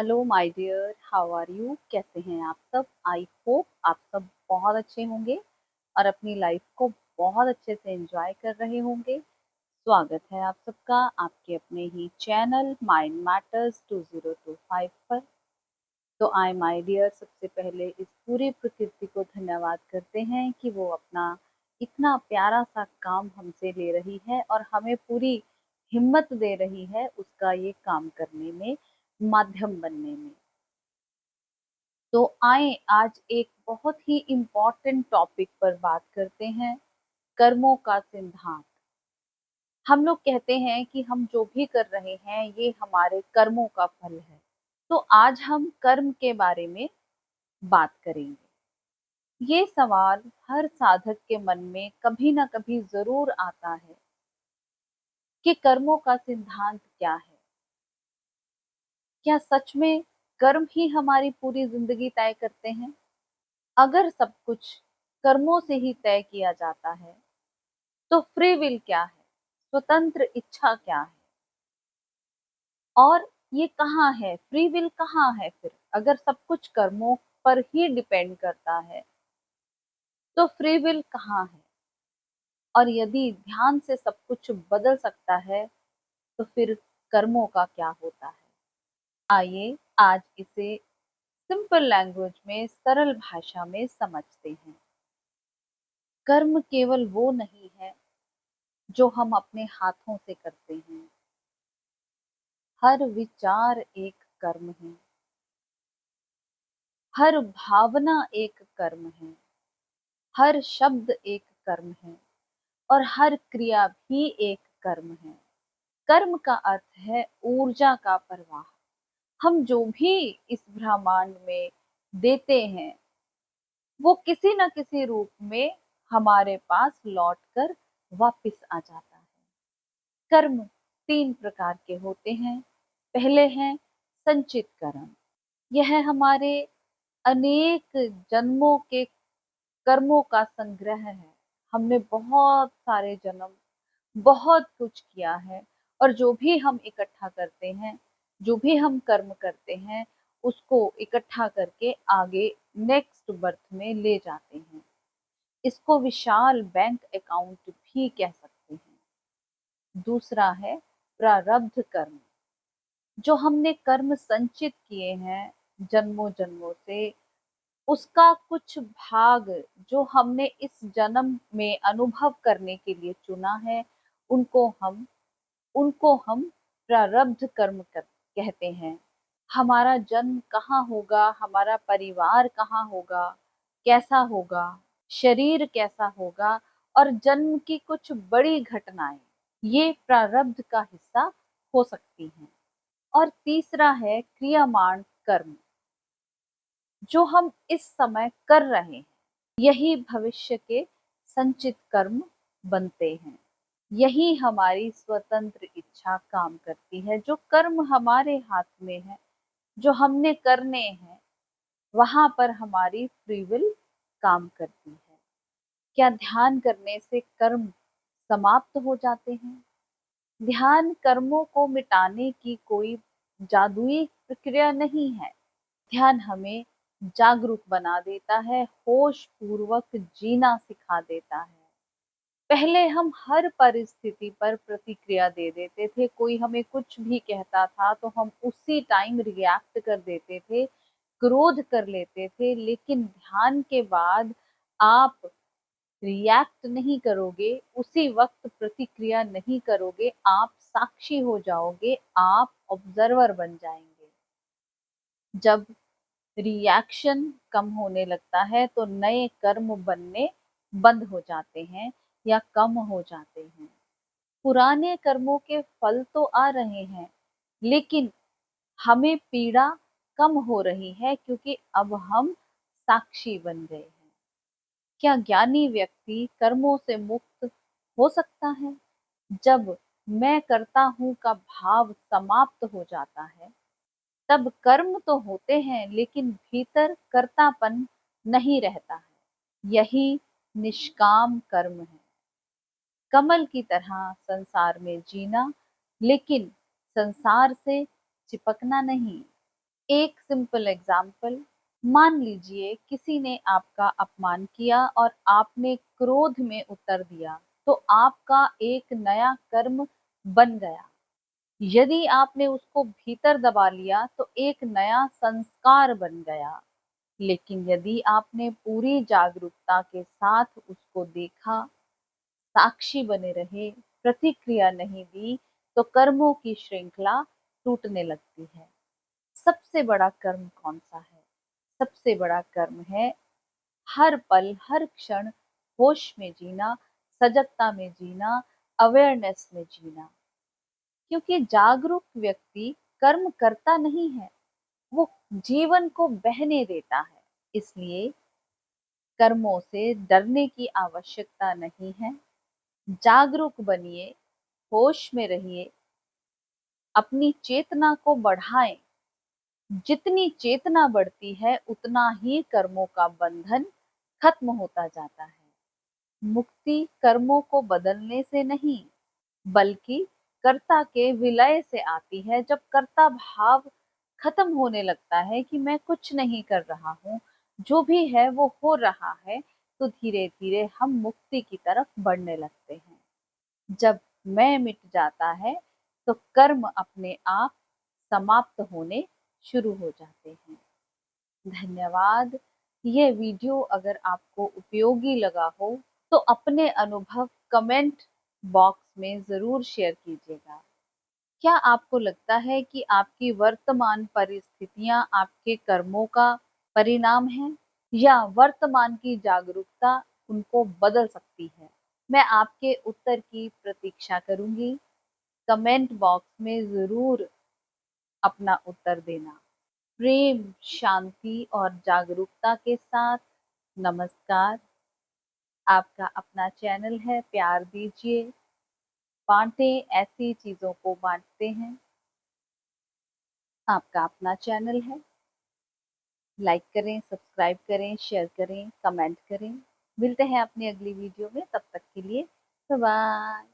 Hello my dear, how are you? कैसे हैं आप सब? आई होप आप सब बहुत अच्छे होंगे और अपनी लाइफ को बहुत अच्छे से एंजॉय कर रहे होंगे। स्वागत है आप सबका आपके अपने ही चैनल माइंड मैटर्स 2025 पर। तो आई माय डियर, सबसे पहले इस पूरी प्रकृति को धन्यवाद करते हैं कि वो अपना इतना प्यारा सा काम हमसे ले रही है और हमें पूरी हिम्मत दे रही है उसका ये काम करने में, माध्यम बनने में। तो आए आज एक बहुत ही इम्पोर्टेंट टॉपिक पर बात करते हैं, कर्मों का सिद्धांत। हम लोग कहते हैं कि हम जो भी कर रहे हैं ये हमारे कर्मों का फल है। तो आज हम कर्म के बारे में बात करेंगे। ये सवाल हर साधक के मन में कभी ना कभी जरूर आता है कि कर्मों का सिद्धांत क्या है। क्या सच में कर्म ही हमारी पूरी जिंदगी तय करते हैं? अगर सब कुछ कर्मों से ही तय किया जाता है तो फ्री विल क्या है? स्वतंत्र इच्छा क्या है? और ये कहाँ है? फ्री विल कहाँ है फिर? अगर सब कुछ कर्मों पर ही डिपेंड करता है तो फ्री विल कहाँ है? और यदि ध्यान से सब कुछ बदल सकता है तो फिर कर्मों का क्या होता है? आइए आज इसे सिंपल लैंग्वेज में, सरल भाषा में समझते हैं। कर्म केवल वो नहीं है जो हम अपने हाथों से करते हैं। हर विचार एक कर्म है, हर भावना एक कर्म है, हर शब्द एक कर्म है और हर क्रिया भी एक कर्म है। कर्म का अर्थ है ऊर्जा का प्रवाह। हम जो भी इस ब्रह्मांड में देते हैं वो किसी न किसी रूप में हमारे पास लौट कर वापिस आ जाता है। कर्म तीन प्रकार के होते हैं। पहले हैं संचित कर्म। यह हमारे अनेक जन्मों के कर्मों का संग्रह है। हमने बहुत सारे जन्म बहुत कुछ किया है और जो भी हम इकट्ठा करते हैं, जो भी हम कर्म करते हैं, उसको इकट्ठा करके आगे नेक्स्ट बर्थ में ले जाते हैं। इसको विशाल बैंक अकाउंट भी कह सकते हैं। दूसरा है प्रारब्ध कर्म। जो हमने कर्म संचित किए हैं जन्मों जन्मों से, उसका कुछ भाग जो हमने इस जन्म में अनुभव करने के लिए चुना है, उनको हम उनको हम प्रारब्ध कर्म कहते हैं। हमारा जन्म कहाँ होगा, हमारा परिवार कहाँ होगा, कैसा होगा, शरीर कैसा होगा और जन्म की कुछ बड़ी घटनाएं, ये प्रारब्ध का हिस्सा हो सकती हैं। और तीसरा है क्रियामान कर्म। जो हम इस समय कर रहे हैं यही भविष्य के संचित कर्म बनते हैं। यही हमारी स्वतंत्र इच्छा काम करती है। जो कर्म हमारे हाथ में है, जो हमने करने हैं, वहां पर हमारी फ्री विल काम करती है। क्या ध्यान करने से कर्म समाप्त हो जाते हैं? ध्यान कर्मों को मिटाने की कोई जादुई प्रक्रिया नहीं है। ध्यान हमें जागरूक बना देता है, होश पूर्वक जीना सिखा देता है। पहले हम हर परिस्थिति पर प्रतिक्रिया दे देते थे। कोई हमें कुछ भी कहता था तो हम उसी टाइम रिएक्ट कर देते थे, क्रोध कर लेते थे। लेकिन ध्यान के बाद आप रिएक्ट नहीं करोगे, उसी वक्त प्रतिक्रिया नहीं करोगे, आप साक्षी हो जाओगे, आप ऑब्जर्वर बन जाएंगे। जब रिएक्शन कम होने लगता है तो नए कर्म बनने बंद हो जाते हैं या कम हो जाते हैं। पुराने कर्मों के फल तो आ रहे हैं लेकिन हमें पीड़ा कम हो रही है क्योंकि अब हम साक्षी बन गए हैं। क्या ज्ञानी व्यक्ति कर्मों से मुक्त हो सकता है? जब मैं करता हूं का भाव समाप्त हो जाता है तब कर्म तो होते हैं लेकिन भीतर कर्तापन नहीं रहता है। यही निष्काम कर्म है। कमल की तरह संसार में जीना, लेकिन संसार से चिपकना नहीं। एक सिंपल एग्जाम्पल, मान लीजिए किसी ने आपका अपमान किया और आपने क्रोध में उत्तर दिया, तो आपका एक नया कर्म बन गया। यदि आपने उसको भीतर दबा लिया तो एक नया संस्कार बन गया। लेकिन यदि आपने पूरी जागरूकता के साथ उसको देखा, साक्षी बने रहे, प्रतिक्रिया नहीं दी, तो कर्मों की श्रृंखला टूटने लगती है। सबसे बड़ा कर्म कौन सा है? सबसे बड़ा कर्म है हर पल, हर क्षण होश में जीना, सजगता में जीना, अवेयरनेस में जीना। क्योंकि जागरूक व्यक्ति कर्म करता नहीं है, वो जीवन को बहने देता है। इसलिए कर्मों से डरने की आवश्यकता नहीं है। जागरूक बनिए, होश में रहिए, अपनी चेतना को बढ़ाएं। जितनी चेतना बढ़ती है उतना ही कर्मों का बंधन खत्म होता जाता है। मुक्ति कर्मों को बदलने से नहीं, बल्कि कर्ता के विलय से आती है। जब कर्ता भाव खत्म होने लगता है कि मैं कुछ नहीं कर रहा हूँ, जो भी है वो हो रहा है, तो धीरे धीरे हम मुक्ति की तरफ बढ़ने लगते हैं। जब मैं मिट जाता है तो कर्म अपने आप समाप्त होने शुरू हो जाते हैं। धन्यवाद। ये वीडियो अगर आपको उपयोगी लगा हो तो अपने अनुभव कमेंट बॉक्स में ज़रूर शेयर कीजिएगा। क्या आपको लगता है कि आपकी वर्तमान परिस्थितियां आपके कर्मों का परिणाम है, या वर्तमान की जागरूकता उनको बदल सकती है? मैं आपके उत्तर की प्रतीक्षा करूंगी। कमेंट बॉक्स में ज़रूर अपना उत्तर देना। प्रेम, शांति और जागरूकता के साथ नमस्कार। आपका अपना चैनल है, प्यार दीजिए, बांटें, ऐसी चीज़ों को बांटते हैं। आपका अपना चैनल है, लाइक करें, सब्सक्राइब करें, शेयर करें, कमेंट करें। मिलते हैं अपनी अगली वीडियो में, तब तक के लिए बाय बाय।